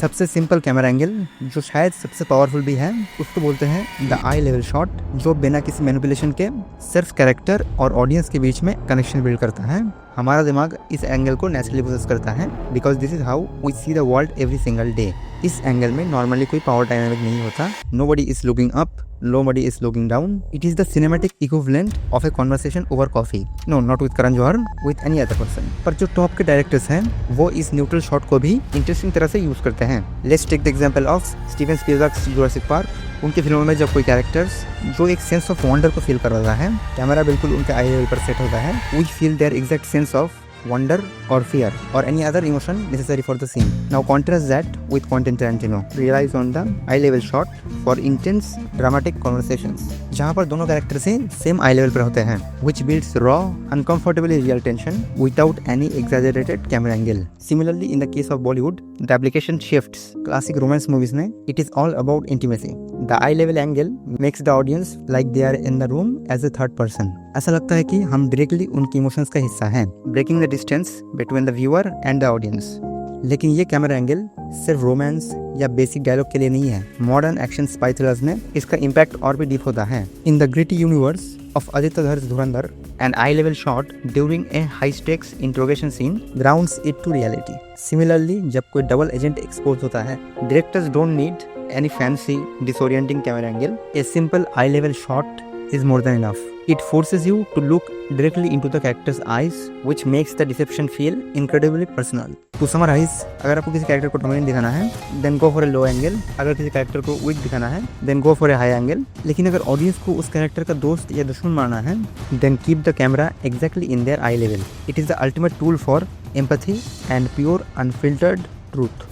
सबसे simple camera angle जो शायद सबसे पावरफुल भी है उसको बोलते हैं द आई लेवल शॉट, जो बिना किसी मैनिपुलेशन के सिर्फ कैरेक्टर और ऑडियंस के बीच में कनेक्शन बिल्ड करता है। हमारा दिमाग इस एंगल को नेचुरली प्रोसेस करता है because this is how we see the world every single day. इस एंगल में नॉर्मली कोई पावर डायनामिक नहीं होता, nobody is looking up, nobody is looking down. It is the cinematic equivalent of a conversation over coffee. No, not with Karan Johar, with any other person. पर जो top के directors हैं वो इस neutral shot को भी interesting तरह से यूज करते हैं। Let's take the example of Steven Spielberg's Jurassic Park. उनकी फिल्मों में जब कोई कैरेक्टर्स जो एक सेंस ऑफ वंडर को फील कर रहा है, कैमरा बिल्कुल उनके आई लेवल पर सेट होता है, we feel there exact sense of wonder or fear or any other emotion necessary for the scene. Now contrast that with Quentin Tarantino. Relies on the eye level shot for intense dramatic conversations, जहाँ पर दोनों character से same आई level पर होते हैं, which builds raw, uncomfortably real tension without any exaggerated camera angle. Similarly, in the case of Bollywood, the application shifts. Classic romance movies में it is all about intimacy. The eye level angle makes the audience like they are in the room as a third person. ऐसा लगता है कि हम directly उनकी emotions का हिस्सा हैं, breaking the distance between the viewer and the audience. लेकिन ये कैमरा एंगल सिर्फ रोमांस या बेसिक डायलॉग के लिए नहीं है। मॉडर्न एक्शन स्पाई थ्रिलर्स में इसका इम्पैक्ट और भी डीप होता है। In the gritty universe of Aditya Dhar's Dhurandhar, an eye-level shot during a high-stakes interrogation scene grounds it to reality. Similarly, जब कोई डबल एजेंट एक्सपोज होता है, directors don't need any fancy, disorienting camera angle. A simple eye-level shot is more than enough. It forces you to look directly into the character's eyes, which makes the deception feel incredibly personal. To summarize, अगर आपको किसी character को dominant दिखाना है, then go for a low angle. अगर किसी character को week दिखाना है, then go for a high angle. लेकिन अगर ऑडियंस को उस कैरेक्टर का दोस्त या दुश्मन मानना है, then keep the camera exactly in their eye level. It is the ultimate tool for empathy and pure unfiltered truth.